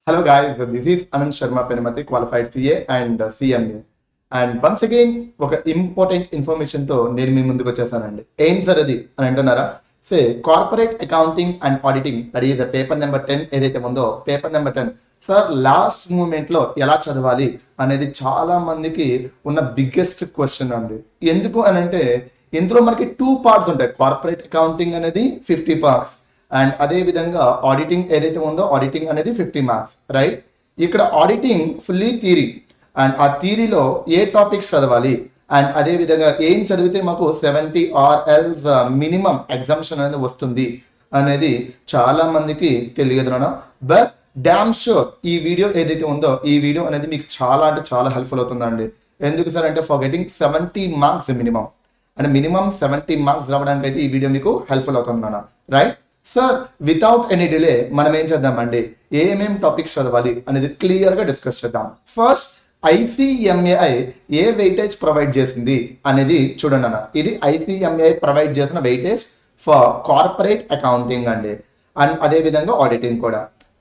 Hello guys, this is Anand Sharma Penamati, qualified CA and CMA. And once again, ఒక important information తో నేను మీ ముందుకు వచ్చేసానండి. ఏం సార్ అది అని అంటున్నారా? Say corporate accounting and auditing, that is paper number 10 ఏదైతే ఉందో paper number 10 sir last moment లో ఎలా చదవాలి అనేది చాలా మందికి ఉన్న బిగ్గెస్ట్ క్వశ్చన్ అండి. ఎందుకు అని అంటే ఇందులో మనకి 2 పార్ట్స్ ఉంటాయి. కార్పొరేట్ అకౌంటింగ్ అనేది 50 మార్క్స్ అండ్ అదే విధంగా ఆడిటింగ్ ఏదైతే ఉందో ఆడిటింగ్ అనేది 50 మార్క్స్, రైట్? ఇక్కడ ఆడిటింగ్ ఫుల్లీ థియరీ అండ్ ఆ థియరీలో ఏ టాపిక్స్ చదవాలి అండ్ అదే విధంగా ఏం చదివితే మాకు 70 ఆర్ ఎల్స్ మినిమం ఎగ్జామ్షన్ అనేది వస్తుంది అనేది చాలా మందికి తెలియదు నాన్న. బట్ డామ్ షూర్ ఈ వీడియో ఏదైతే ఉందో ఈ వీడియో అనేది మీకు చాలా అంటే చాలా హెల్ప్ఫుల్ అవుతుందండి. ఎందుకు సార్ అంటే ఫర్ గెటింగ్ 70 మార్క్స్ మినిమం అంటే మినిమం 70 మార్క్స్ రావడానికి అయితే ఈ వీడియో మీకు హెల్ప్ఫుల్ అవుతుంది నాన్న, right? Sir without any delay మనం ఏం చేద్దామండి, ఏమేం టాపిక్స్ చదవాలి అనేది క్లియర్ గా డిస్కస్ చేద్దాం. ఫస్ట్ ఐసిఎంఏఐ ఏ వెయిటేజ్ ప్రొవైడ్ చేసింది అనేది చూడండి అన్న. ఇది ఐసిఎంఏఐ ప్రొవైడ్ చేసిన వెయిటేజ్ ఫర్ కార్పొరేట్ అకౌంటింగ్ అండి అండ్ అదే విధంగా ఆడిటింగ్ కూడా,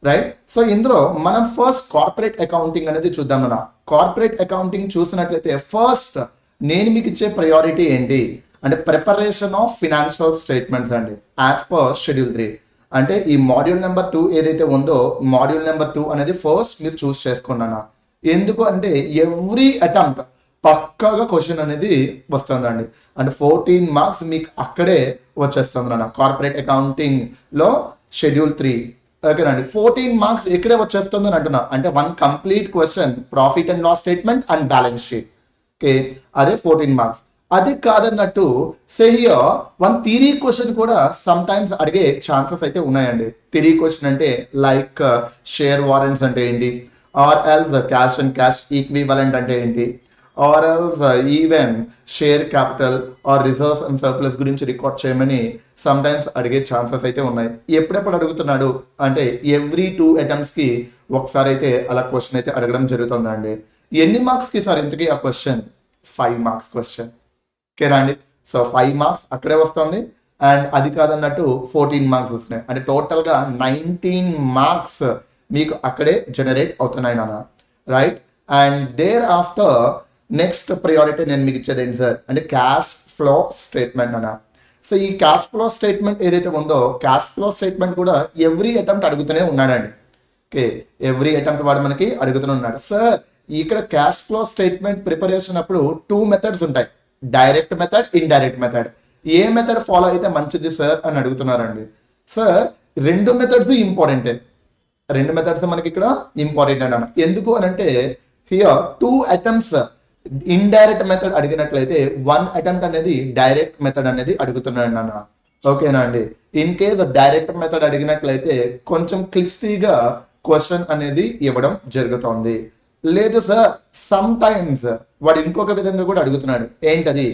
రైట్? సో ఇందులో మనం ఫస్ట్ కార్పొరేట్ అకౌంటింగ్ అనేది చూద్దాం అన్న. కార్పొరేట్ అకౌంటింగ్ చూసినట్లయితే ఫస్ట్ నేను మీకు ఇచ్చే ప్రయారిటీ ఏంటి అంటే ప్రిపరేషన్ ఆఫ్ ఫినాన్షియల్ స్టేట్మెంట్స్ అండి యాజ్ పర్ షెడ్యూల్ 3. అంటే ఈ మాడ్యూల్ నెంబర్ 2 ఏదైతే ఉందో మాడ్యూల్ నెంబర్ 2 అనేది ఫస్ట్ మీరు చూస్ చేసుకున్నాను. ఎందుకు అంటే ఎవ్రీ అటెంప్ట్ పక్కాగా క్వశ్చన్ అనేది వస్తుందండి. అంటే 14 మార్క్స్ మీకు అక్కడే వచ్చేస్తుంది నాన్న కార్పొరేట్ అకౌంటింగ్ లో షెడ్యూల్ 3. ఓకేనండి, 14 మార్క్స్ ఎక్కడే వచ్చేస్తుంది అని అంటున్నా. అంటే 1 complete question profit and loss statement and balance sheet. Okay, అదే 14 మార్క్స్. అది కాదన్నట్టు సే హియర్ 1 థియరీ క్వశ్చన్ కూడా సమ్ టైమ్స్ అడిగే ఛాన్సెస్ అయితే ఉన్నాయండి. థియరీ క్వశ్చన్ అంటే లైక్ షేర్ వారెంట్స్ అంటే ఏంటి, or else cash and cash equivalent అంటే ఏంటి, or else even share capital or reserves and surplus గురించి రికార్డ్ చేయమని సమ్ టైమ్స్ అడిగే ఛాన్సెస్ అయితే ఉన్నాయి. ఎప్పుడెప్పుడు అడుగుతున్నాడు అంటే ఎవ్రీ 2 అటెంప్ట్స్ కి ఒకసారి అయితే అలా క్వశ్చన్ అయితే అడగడం జరుగుతుందండి. ఎన్ని మార్క్స్ కి సార్ ఇంతకీ ఆ క్వశ్చన్? 5 marks question. ఓకేనా అండి? సో 5 మార్క్స్ అక్కడే వస్తుంది అండ్ అది కాదన్నట్టు 14 మార్క్స్ వస్తున్నాయి. అంటే టోటల్ గా 19 మార్క్స్ మీకు అక్కడే జనరేట్ అవుతున్నాయి నాన్న, right? And thereafter next priority నేను మీకు ఇచ్చేది ఏంటి సార్ అంటే క్యాష్ ఫ్లో స్టేట్మెంట్ అన్న. సో ఈ క్యాష్ ఫ్లో స్టేట్మెంట్ ఏదైతే ఉందో క్యాష్ ఫ్లో స్టేట్మెంట్ కూడా ఎవ్రీ అటెంప్ట్ అడుగుతూనే ఉన్నాడండి. ఓకే, ఎవ్రీ అటెంప్ట్ వాడు మనకి అడుగుతూనే ఉన్నాడు. సార్ ఇక్కడ క్యాష్ ఫ్లో స్టేట్మెంట్ ప్రిపరేషన్ అప్పుడు 2 మెథడ్స్ ఉంటాయి, డైరెక్ట్ మెథడ్, ఇండైరెక్ట్ మెథడ్. ఏ మెథడ్ ఫాలో అయితే మంచిది సార్ అని అడుగుతున్నారండి. సార్ 2 మెథడ్స్ ఇంపార్టెంటే, 2 మెథడ్స్ మనకి ఇక్కడ ఇంపార్టెంట్ అన్న. ఎందుకు అని అంటే హియర్ 2 అటెంప్ట్స్ ఇండైరెక్ట్ మెథడ్ అడిగినట్లయితే 1 అటెంప్ట్ అనేది డైరెక్ట్ మెథడ్ అనేది అడుగుతున్నాడు అన్న. ఓకేనా అండి? ఇన్ కేస్ డైరెక్ట్ మెథడ్ అడిగినట్లయితే కొంచెం క్లిస్టీగా క్వశ్చన్ అనేది ఇవ్వడం జరుగుతుంది. లేదు సార్ సమ్ టైమ్స్ వాడు ఇంకొక విధంగా కూడా అడుగుతున్నాడు. ఏంటది?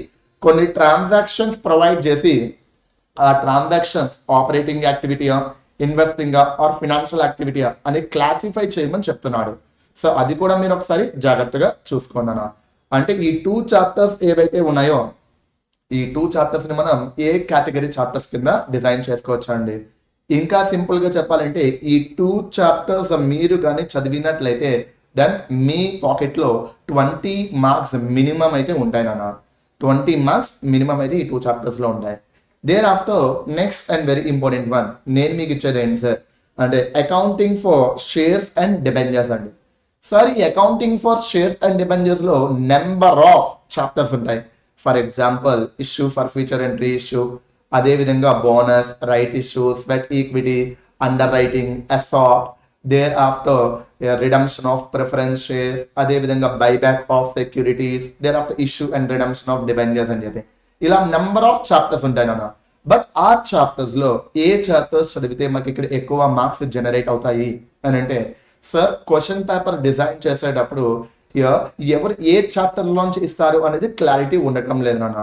కొన్ని ట్రాన్సాక్షన్స్ ప్రొవైడ్ చేసి ఆ ట్రాన్సాక్షన్స్ ఆపరేటింగ్ యాక్టివిటీయా, ఇన్వెస్టింగ్ ఆర్ ఫినాన్షియల్ యాక్టివిటీయా అని క్లాసిఫై చేయమని చెప్తున్నాడు. సో అది కూడా మీరు ఒకసారి జాగ్రత్తగా చూసుకోండి అన్న. అంటే ఈ 2 చాప్టర్స్ ఏవైతే ఉన్నాయో ఈ 2 చాప్టర్స్ ని మనం ఏ కేటగిరీ చాప్టర్స్ కింద డిజైన్ చేసుకోవచ్చు అండి. ఇంకా సింపుల్ గా చెప్పాలంటే ఈ 2 చాప్టర్స్ మీరు కానీ చదివినట్లయితే దెన్ మీ పాకెట్ లో 20 మార్క్స్ మినిమం అయితే ఉంటాయి నాన్న. 20 మార్క్స్ మినిమం అయితే ఈ 2 చాప్టర్స్ లో ఉంటాయి. Thereafter next and very important one నేను మీకు ఇచ్చేది ఏంటి సార్ అంటే accounting for shares and debentures అండి. సార్ ఈ accounting for shares and debentures లో నెంబర్ ఆఫ్ చాప్టర్స్ ఉంటాయి. For example issue forfeiture entry issue, అదే విధంగా bonus, right issue, sweat equity, underwriting, అసాట్, thereafter redemption of preference shares, అదే విధంగా buyback of securities, thereafter issue and redemption of debentures అని చెప్పి ఇలా number of chapters ఉంటాయి నాన్న. బట్ ఆ చాప్టర్స్ లో ఏ చాప్టర్స్ చదివితే మాకు ఇక్కడ ఎక్కువ మార్క్స్ జనరేట్ అవుతాయి అని అంటే సార్ క్వశ్చన్ పేపర్ డిజైన్ చేసేటప్పుడు ఎవరు ఏ చాప్టర్ లోంచి ఇస్తారు అనేది క్లారిటీ ఉండటం లేదు నాన్న.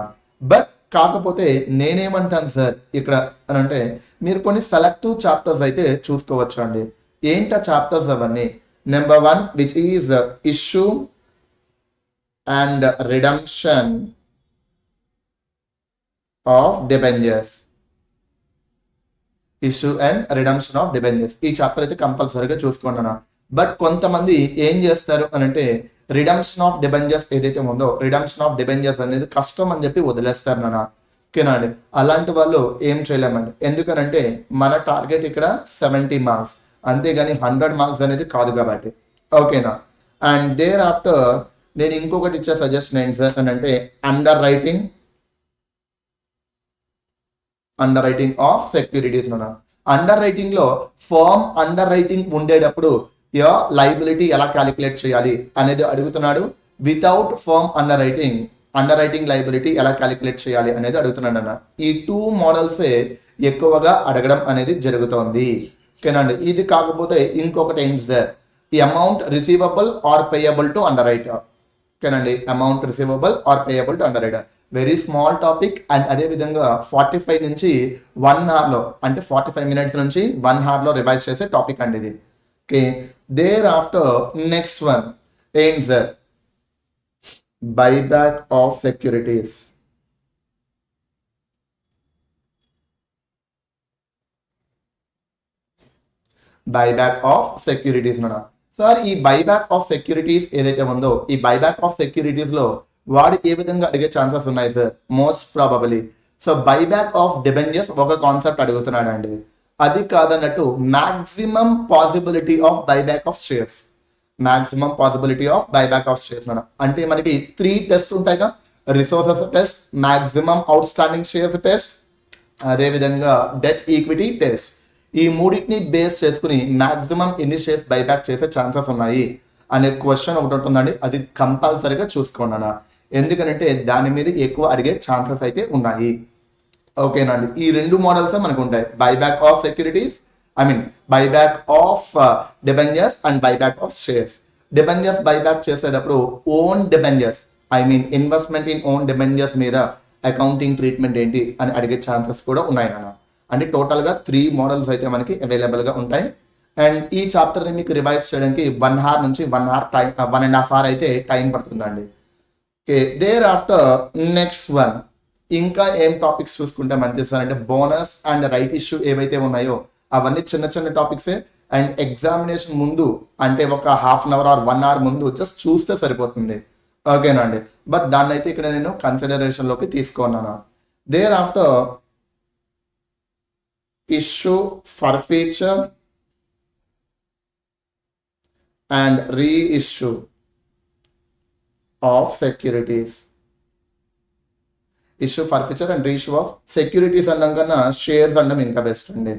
బట్ కాకపోతే నేనేమంటాను సార్ ఇక్కడ అని అంటే మీరు కొన్ని సెలెక్టివ్ చాప్టర్స్ అయితే చూసుకోవచ్చు అండి. ఏంటా చాప్టర్స్ అవన్నీ? Number 1 which is issue and redemption of debentures. Issue and redemption of debentures ఈ చాప్టర్ అయితే కంపల్సరీగా చూసుకోండి అన్న. బట్ కొంతమంది ఏం చేస్తారు అని అంటే రిడమ్షన్ ఆఫ్ డిబెంజర్స్ ఏదైతే ఉందో రిడమ్షన్ ఆఫ్ డిబెంజర్స్ అనేది కష్టం అని చెప్పి వదిలేస్తారు నాన్న. ఓకేనా అండి, అలాంటి వాళ్ళు ఏం చేయలేమండి. ఎందుకనంటే మన టార్గెట్ ఇక్కడ 70 మార్క్స్, అంతేగాని 100 మార్క్స్ అనేది కాదు కాబట్టి. ఓకేనా. అండ్ దేర్ ఆఫ్టర్ నేను ఇంకొకటి ఇచ్చే సజెషన్ ఏంటి సార్ అని అంటే underwriting of securities. Underwriting లో ఫార్మ్ అండర్ రైటింగ్ ఉండేటప్పుడు లైబిలిటీ ఎలా క్యాలిక్యులేట్ చేయాలి అనేది అడుగుతున్నాడు. Without firm underwriting liability ఎలా క్యాలిక్యులేట్ చేయాలి అనేది అడుగుతున్నాడు అన్న. ఈ 2 మోడల్సే ఎక్కువగా అడగడం అనేది జరుగుతోంది. ఓకేనండి. ఇది కాకపోతే ఇంకొకటి ఏంటి సార్, ఈ amount receivable or payable to underwriter. ఓకేనండి, amount receivable or payable to underwriter very small topic. And అదే విధంగా 45 నుంచి 1 hour లో, అంటే 45 minutes నుంచి 1 hour లో రివైజ్ చేసే టాపిక్ అండి ఇది. Okay, thereafter next one ఏంటి sir, buyback of securities. Buyback of securities అన్న సార్. ఈ బైబ్యాక్ ఆఫ్ సెక్యూరిటీస్ ఏదైతే ఉందో ఈ బైబ్యాక్ ఆఫ్ సెక్యూరిటీస్ లో వాడు ఏ విధంగా అడిగే ఛాన్సెస్ ఉన్నాయి sir, most probably so buyback of debentures ఒక కాన్సెప్ట్ అడుగుతున్నాడు అండి. అది కాదన్నట్టు maximum possibility of buyback of shares. Maximum possibility of buyback of shares అంటే మనకి 3 టెస్ట్ ఉంటాయిగా, resources test, maximum outstanding shares test, అదే విధంగా డెట్ ఈక్విటీ టెస్ట్. ఈ మూడింటిని బేస్ చేసుకుని మాక్సిమం ఎన్ని షేర్స్ బైబ్యాక్ చేసే ఛాన్సెస్ ఉన్నాయి అనే క్వశ్చన్ ఒకటి ఉంటుందండి. అది కంపల్సరీగా చూసుకోండి, ఎందుకంటే దాని మీద ఎక్కువ అడిగే ఛాన్సెస్ అయితే ఉన్నాయి. ఓకేనండి, ఈ 2 మోడల్స్ మనకు ఉంటాయి, buyback of securities, buyback of debentures and buyback of shares. Debentures buyback చేసేటప్పుడు own debentures investment in own debentures మీద అకౌంటింగ్ ట్రీట్మెంట్ ఏంటి అని అడిగే ఛాన్సెస్ కూడా ఉన్నాయి నాన్న. అంటే టోటల్ గా 3 మోడల్స్ అయితే మనకి అవైలబుల్ గా ఉంటాయి. అండ్ ఈ చాప్టర్ ని మీకు రివైజ్ చేయడానికి 1 hour నుంచి 1.5 hour అయితే టైం పడుతుందండి. Okay, thereafter next one ఇంకా ఏం టాపిక్స్ చూసుకుంటే మంచిది సార్ అంటే బోనస్ అండ్ రైట్ ఇష్యూ ఏవైతే ఉన్నాయో అవన్నీ చిన్న చిన్న టాపిక్సే. అండ్ ఎగ్జామినేషన్ ముందు అంటే ఒక 1/2 hour ఆర్ 1 hour ముందు జస్ట్ చూస్తే సరిపోతుంది. ఓకేనా అండి, బట్ దాన్ని అయితే ఇక్కడ నేను కన్సిడరేషన్ లోకి తీసుకున్నాను. Thereafter issue forfeiture and reissue of securities. Issue forfeiture and reissue of securities అన్నాం కన్నా షేర్స్ అనడం ఇంకా బెస్ట్ అండి.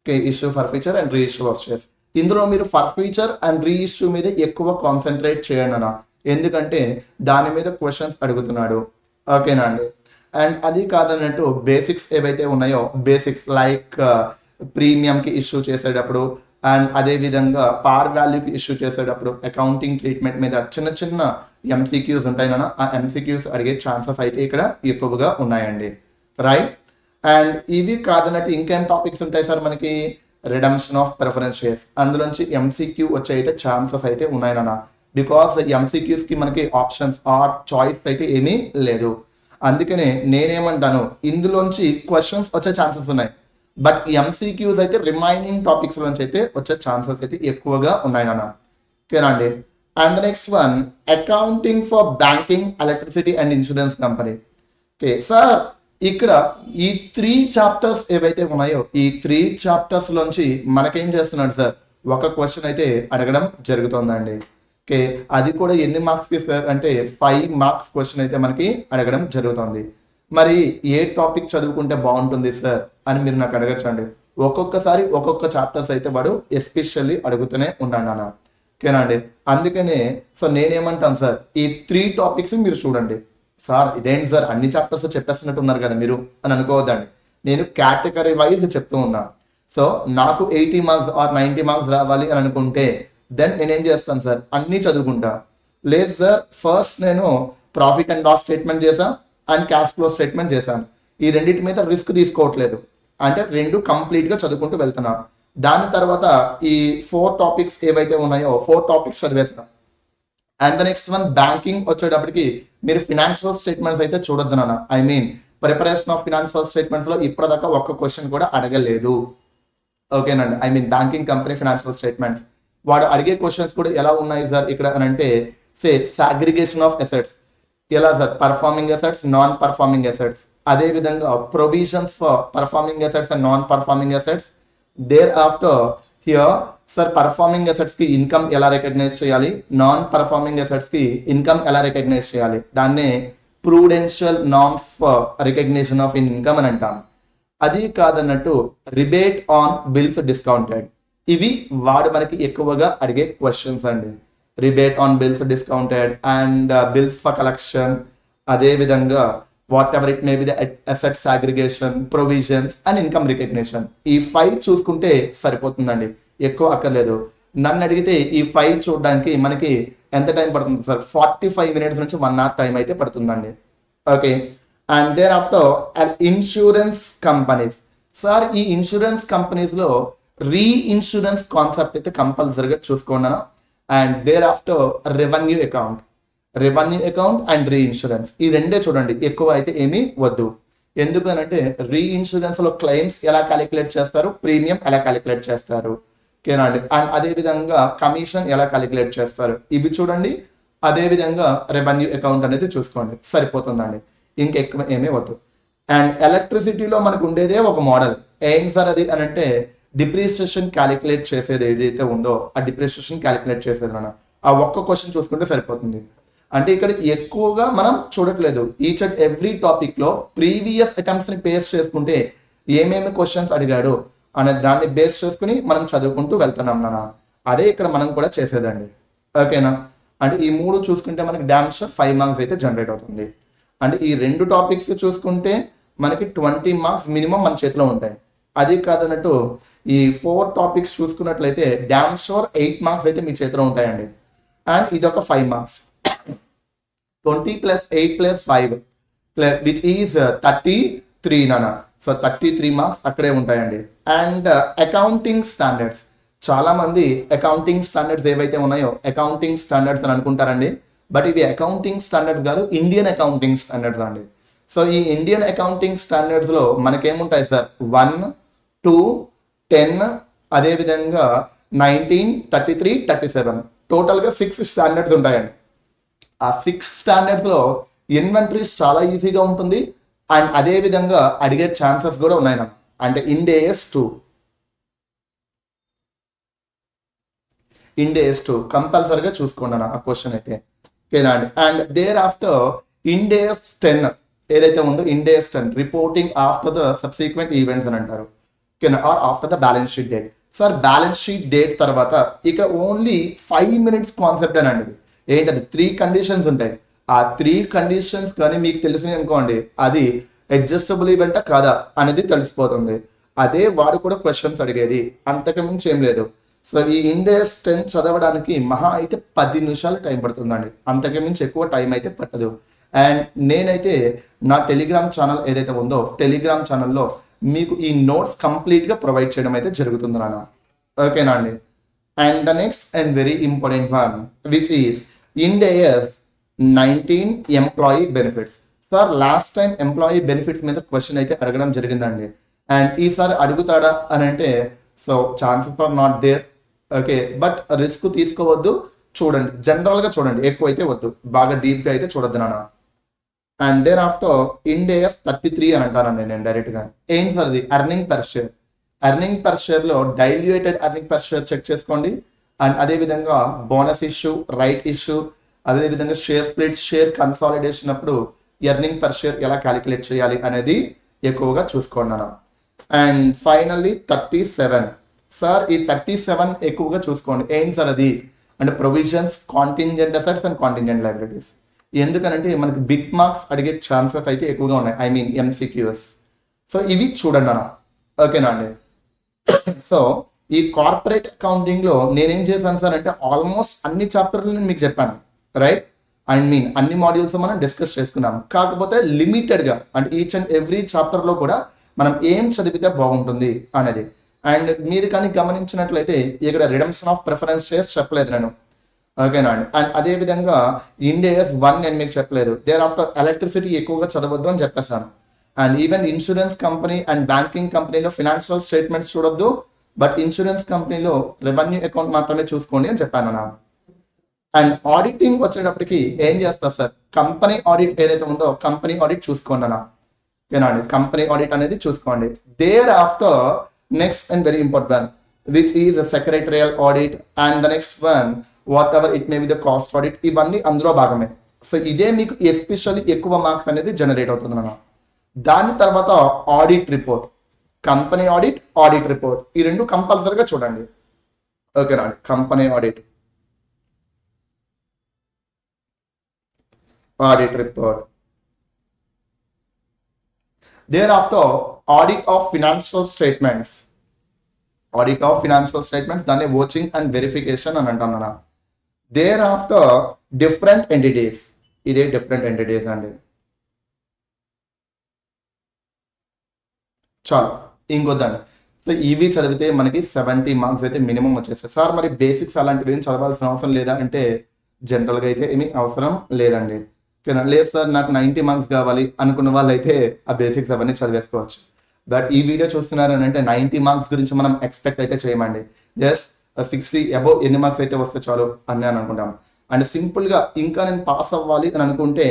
Okay, issue forfeiture and reissue of shares. ఇందులో మీరు ఫర్ఫీచర్ అండ్ రీఇష్యూ మీద ఎక్కువ కాన్సన్ట్రేట్ చేయండి అన్న, ఎందుకంటే దాని మీద క్వశ్చన్స్ అడుగుతున్నాడు. ఓకేనా అండి. అండ్ అది కాదన్నట్టు బేసిక్స్ ఏవైతే ఉన్నాయో బేసిక్స్ లైక్ ప్రీమియంకి ఇష్యూ చేసేటప్పుడు అండ్ అదే విధంగా పార్ వాల్యూకి ఇష్యూ చేసేటప్పుడు అకౌంటింగ్ ట్రీట్మెంట్ మీద చిన్న చిన్న ఎంసీక్యూస్ ఉంటాయి నాన్న. ఆ ఎంసీక్యూస్ అడిగే ఛాన్సెస్ అయితే ఇక్కడ ఎక్కువగా ఉన్నాయండి, రైట్. అండ్ ఇవి కాదన్నట్టు ఇంకేం టాపిక్స్ ఉంటాయి సార్ మనకి, రిడమ్షన్ ఆఫ్ ప్రిఫరెన్స్ షేర్స్. అందులోంచి ఎంసీక్యూ వచ్చే అయితే ఛాన్సెస్ అయితే ఉన్నాయి నాన్న. బికాస్ ఎంసీక్యూస్ కి మనకి ఆప్షన్స్ ఆర్ చాయిస్ అయితే ఏమీ లేదు. అందుకనే నేనేమంటాను, ఇందులోంచి క్వశ్చన్స్ వచ్చే ఛాన్సెస్ ఉన్నాయి, బట్ ఎంసీక్యూస్ అయితే రిమైనింగ్ టాపిక్స్ నుంచి అయితే వచ్చే ఛాన్సెస్ అయితే ఎక్కువగా ఉన్నాయి నాన్న. ఓకేనా అండి. And the next one accounting for banking, electricity and insurance company. Okay sir, ఇక్కడ ఈ 3 చాప్టర్స్ ఏవైతే ఉన్నాయో ఈ 3 చాప్టర్స్ లోంచి మనకేం చేస్తున్నాడు సార్, ఒక క్వశ్చన్ అయితే అడగడం జరుగుతుందండి. ఓకే, అది కూడా ఎన్ని మార్క్స్ కి సార్ అంటే 5 మార్క్స్ క్వశ్చన్ అయితే మనకి అడగడం జరుగుతుంది. మరి ఏ టాపిక్ చదువుకుంటే బాగుంటుంది సార్ అని మీరు నాకు అడగచ్చండి. ఒక్కొక్కసారి ఒక్కొక్క చాప్టర్స్ అయితే వాడు ఎస్పెషల్లీ అడుగుతూనే ఉన్నాడు నాన్న. ఓకేనా అండి. అందుకనే సో నేనేమంటాను సార్, ఈ 3 టాపిక్స్ మీరు చూడండి. సార్ ఇదేంటి సార్ అన్ని చాప్టర్స్ చెప్పేస్తున్నట్టు ఉన్నారు కదా మీరు అని అనుకోవద్దండి. నేను కేటగిరీ వైజ్ చెప్తూ ఉన్నా. సో నాకు 80 మార్క్స్ ఆర్ 90 మార్క్స్ రావాలి అని అనుకుంటే దెన్ నేనేం చేస్తాను సార్, అన్ని చదువుకుంటా. లేదు సార్, ఫస్ట్ నేను ప్రాఫిట్ అండ్ లాస్ స్టేట్మెంట్ చేశాను అండ్ క్యాష్ ఫ్లో స్టేట్మెంట్ చేశాను. ఈ రెండింటి మీద రిస్క్ తీసుకోవట్లేదు, అంటే 2 కంప్లీట్ గా చదువుకుంటూ వెళ్తున్నాను. దాని తర్వాత ఈ 4 టాపిక్స్ ఏవైతే ఉన్నాయో 4 టాపిక్స్ చదివేస్తాను. And the next one banking వచ్చేటప్పటికి మీరు ఫినాన్షియల్ స్టేట్మెంట్స్ అయితే చూడొద్దు నాన్న. ప్రిపరేషన్ ఆఫ్ ఫినాన్షియల్ స్టేట్మెంట్స్ లో ఇప్పటిదాకా ఒక్క క్వశ్చన్ కూడా అడగలేదు. ఓకేనండి. I mean banking company financial statements. వాడు అడిగే క్వశ్చన్స్ కూడా ఎలా ఉన్నాయి సార్ ఇక్కడ అని అంటే, సే సాగ్రిగేషన్ ఆఫ్ అసెట్స్ ఎలా sir, performing assets, non performing assets, అదే విధంగా provisions for performing assets and non performing assets. Thereafter here sir performing assets కి ఇన్కమ్ ఎలా రికగ్నైజ్ చేయాలి, నాన్ పర్ఫార్మింగ్ అసెట్స్ కి ఇన్కమ్ ఎలా రికగ్నైజ్ చేయాలి, దాన్నే prudential norms for recognition of income అని అంటాం. అది కాదన్నట్టు రిబేట్ ఆన్ బిల్స్ డిస్కౌంటెడ్, ఇవి వాడు మనకి ఎక్కువగా అడిగే క్వశ్చన్స్ అండి. Rebate on bills discounted and bills for collection, అదే విధంగా what ever it may be the assets aggregation, provisions and income recognition. ఈ 5 చూసుకుంటే సరిపోతుందండి, ఎక్కువ అక్కర్లేదు. నన్ను అడిగితే ఈ 5 చూడడానికి మనకి ఎంత టైం పడుతుంది సార్, 45 మినిట్స్ నుంచి 1 hour టైం అయితే పడుతుందండి. Okay, and thereafter insurance companies. Sir ఈ ఇన్సూరెన్స్ కంపెనీస్ లో రీఇన్సూరెన్స్ కాన్సెప్ట్ అయితే కంపల్సరీగా చూసుకోండి. And thereafter revenue account and reinsurance, ఈ రెండే చూడండి, ఎక్కువ అయితే ఏమీ వద్దు. ఎందుకనంటే రీఇన్సూరెన్స్ లో క్లెయిమ్స్ ఎలా క్యాలిక్యులేట్ చేస్తారు, ప్రీమియం ఎలా క్యాలిక్యులేట్ చేస్తారు, ఓకేనా అండి. అండ్ అదే విధంగా కమిషన్ ఎలా క్యాలిక్యులేట్ చేస్తారు, ఇవి చూడండి. అదే విధంగా రెవెన్యూ అకౌంట్ అనేది చూసుకోండి, సరిపోతుందండి, ఇంకెక్కువ ఏమీ వద్దు. అండ్ ఎలక్ట్రిసిటీలో మనకు ఉండేదే ఒక మోడల్, ఏం సార్ అది అని అంటే డిప్రిసియేషన్ క్యాలిక్యులేట్ చేసేది ఏదైతే ఉందో ఆ డిప్రిసియేషన్ క్యాలిక్యులేట్ చేసేది అన్న ఆ ఒక్క క్వశ్చన్ చూసుకుంటే సరిపోతుంది. అంటే ఇక్కడ ఎక్కువగా మనం చూడట్లేదు, ఈచ్ అండ్ ఎవ్రీ టాపిక్ లో ప్రీవియస్ అటెంప్ట్స్ ని బేస్ చేసుకుంటే ఏమేమి క్వశ్చన్స్ అడిగాడు అనే దాన్ని బేస్ చేసుకుని మనం చదువుకుంటూ వెళ్తున్నాం నాన్న. అదే ఇక్కడ మనం కూడా చేసేదండి, ఓకేనా. అంటే ఈ 3 చూసుకుంటే మనకి డామ్ షూర్ 5 మార్క్స్ అయితే జనరేట్ అవుతుంది. అంటే ఈ 2 టాపిక్స్ చూసుకుంటే మనకి 20 మార్క్స్ మినిమం మన చేతిలో ఉంటాయి. అది కాదన్నట్టు ఈ 4 టాపిక్స్ చూసుకున్నట్లయితే డామ్ షూర్ 8 మార్క్స్ అయితే మీ చేతిలో ఉంటాయండి. అండ్ ఇది ఒక 5 మార్క్స్, 20 + 8 + 5 విచ్ ఈజ్ 33 నానా. సో 33 మార్క్స్ అక్కడే ఉంటాయండి. అండ్ అకౌంటింగ్ స్టాండర్డ్స్, చాలా మంది అకౌంటింగ్ స్టాండర్డ్స్ ఏవైతే ఉన్నాయో అకౌంటింగ్ స్టాండర్డ్స్ అని అనుకుంటారండి, బట్ ఇవి అకౌంటింగ్ స్టాండర్డ్స్ కాదు, ఇండియన్ అకౌంటింగ్ స్టాండర్డ్స్ అండి. సో ఈ ఇండియన్ అకౌంటింగ్ స్టాండర్డ్స్ లో మనకేముంటాయి సార్, 1, 2, 10, అదే విధంగా 19, 33, 37, టోటల్ గా 6 స్టాండర్డ్స్ ఉంటాయండి. ఆ 6 స్టాండర్డ్స్ లో ఇన్వెంటరీస్ చాలా ఈజీగా ఉంటుంది. అండ్ అదే విధంగా అడిగే ఛాన్సెస్ కూడా ఉన్నాయి నాకు. అంటే ఇండ్ AS 2 కంపల్సరీగా చూసుకోండి అన్న ఆ క్వశ్చన్ అయితే, ఓకేనా అండి. And thereafter Ind AS 10 ఏదైతే ఉందో, Ind AS 10 reporting after the subsequent events అని అంటారు, ఓకేనా, or after the balance sheet date. Sir balance sheet date తర్వాత ఇక ఓన్లీ 5 minutes కాన్సెప్ట్ అని అండి. ఏంటది, 3 కండిషన్స్ ఉంటాయి. ఆ 3 కండిషన్స్ కానీ మీకు తెలిసినవి అనుకోండి, అది అడ్జస్టబుల్ ఈవెంటా కాదా అనేది తెలిసిపోతుంది. అదే వాడు కూడా క్వశ్చన్స్ అడిగేది, అంతకు మించి ఏం లేదు. సో ఈ ఇండ్ AS 10 చదవడానికి మహా అయితే 10 నిమిషాలు టైం పడుతుందండి, అంతకు మించి ఎక్కువ టైం అయితే పట్టదు. అండ్ నేనైతే నా టెలిగ్రామ్ ఛానల్ ఏదైతే ఉందో టెలిగ్రామ్ ఛానల్లో మీకు ఈ నోట్స్ కంప్లీట్ గా ప్రొవైడ్ చేయడం అయితే జరుగుతుంది నాన్న, ఓకేనా అండి. And the next and very important one which is Ind AS 19 employee benefits. Sir last time employee benefits మీద క్వశ్చన్ అయితే అడగడం జరిగిందండి. అండ్ ఈసారి అడుగుతాడా అని అంటే so chances are not there, okay, but risk తీసుకోవద్దు, చూడండి, జనరల్ గా చూడండి, ఎక్కువ అయితే వద్దు, బాగా డీప్ గా అయితే చూడొద్దు నాన్న. And thereafter Ind AS 33 అని అంటానండి నేను డైరెక్ట్ గా. ఏం సార్ అది, earning per share. Earning per share లో diluted earning per share check చేసుకోండి. అండ్ అదే విధంగా బోనస్ ఇష్యూ, రైట్ ఇష్యూ, అదే విధంగా షేర్ స్ప్లిట్, షేర్ కన్సాలిడేషన్ అప్పుడు ఎర్నింగ్ పర్ షేర్ ఎలా క్యాలిక్యులేట్ చేయాలి అనేది ఎక్కువగా చూసుకోండి అన్న. And finally 37. సార్ ఈ 37 ఎక్కువగా చూసుకోండి. ఏం సార్ అది అంటే provisions, contingent assets and contingent liabilities. ఎందుకనంటే మనకి బిగ్ మార్క్స్ అడిగే ఛాన్సెస్ అయితే ఎక్కువగా ఉన్నాయి, ఐ మీన్ MCQs. సో ఇవి చూడండి అన్న, ఓకేనా అండి. సో ఈ కార్పొరేట్ అకౌంటింగ్ లో నేనేం చేశాను సార్ అంటే ఆల్మోస్ట్ అన్ని చాప్టర్లు నేను మీకు చెప్పాను, రైట్. ఐ మీన్ అన్ని మాడ్యూల్స్ మనం డిస్కస్ చేసుకున్నాం, కాకపోతే లిమిటెడ్ గా అంటే ఈచ్ అండ్ ఎవ్రీ చాప్టర్ లో కూడా మనం ఏం చదివితే బాగుంటుంది అనేది. అండ్ మీరు కానీ గమనించినట్లయితే ఇక్కడ రిడమ్షన్ ఆఫ్ ప్రిఫరెన్స్ షేర్స్ చెప్పలేదు నేను, ఓకేనా అండి. అండ్ అదే విధంగా ఇండ్ AS 1 నేను మీకు చెప్పలేదు. దేర్ ఆఫ్టర్ ఎలక్ట్రిసిటీ ఎక్కువగా చదవద్దు అని చెప్పేసాను. And even insurance company and banking కంపెనీలో ఫినాన్షియల్ స్టేట్మెంట్స్ చూడొద్దు, బట్ ఇన్సూరెన్స్ కంపెనీలో రెవెన్యూ అకౌంట్ మాత్రమే చూసుకోండి అని చెప్పాను నా. అండ్ ఆడిటింగ్ వచ్చేటప్పటికి ఏం చేస్తారు సార్, కంపెనీ ఆడిట్ ఏదైతే ఉందో కంపెనీ ఆడిట్ చూసుకోండి అన్న. ఓకేనా అండి, కంపెనీ ఆడిట్ అనేది చూసుకోండి. Thereafter next and very important which is secretarial audit and the next one whatever it may be the cost audit, ఇవన్నీ అందులో భాగమే. సో ఇదే మీకు ఎస్పెషల్లీ ఎక్కువ మార్క్స్ అనేది జనరేట్ అవుతుంది అన్న. దాని తర్వాత audit report, company audit, audit report, ఈ రెండు కంపల్సరీగా చూడండి. ఓకేనా అండి, company audit, audit report. Thereafter, audit of financial statements. Audit of financial statements, దాన్ని watching and verification అని అంటాం మనం. Thereafter, different entities. ఇదే different entities అండి. చాలు, ఇంకొద్దండి. సో ఇవి చదివితే మనకి 70 మార్క్స్ అయితే మినిమం వచ్చేస్తాయి. సార్ మరి బేసిక్స్ అలాంటివి ఏం చదవాల్సిన అవసరం లేదా అంటే జనరల్గా అయితే ఏమీ అవసరం లేదండి. లేదు సార్ నాకు 90 మార్క్స్ కావాలి అనుకున్న వాళ్ళు అయితే ఆ బేసిక్స్ అవన్నీ చదివేసుకోవచ్చు. బట్ ఈ వీడియో చూస్తున్నారు అని అంటే 90 మార్క్స్ గురించి మనం ఎక్స్పెక్ట్ అయితే చేయమండి. జస్ట్ 60 అబౌవ్ ఎన్ని మార్క్స్ అయితే వస్తే చాలు అని నేను అనుకుంటాం. అండ్ సింపుల్గా ఇంకా నేను పాస్ అవ్వాలి అని అనుకుంటే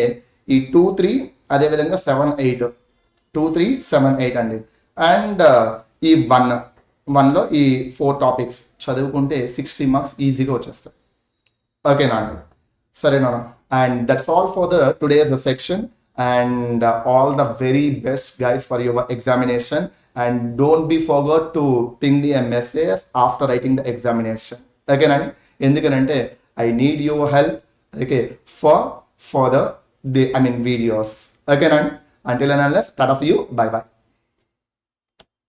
ఈ 2-3 అదేవిధంగా 7-8, 2-3, 7-8 అండి. అండ్ ఈ 1లో ఈ 4 టాపిక్స్ చదువుకుంటే 60 మార్క్స్ ఈజీగా వచ్చేస్తాయి. ఓకేనా అండి, సరేనా? And that's all for the today's section, and all the very best guys for your examination, and don't be forgot to ping me a message after writing the examination. Okay nani, ఎందుకంటే I need your help, okay, for the videos. Okay nani, until and unless, tata, see you, bye bye.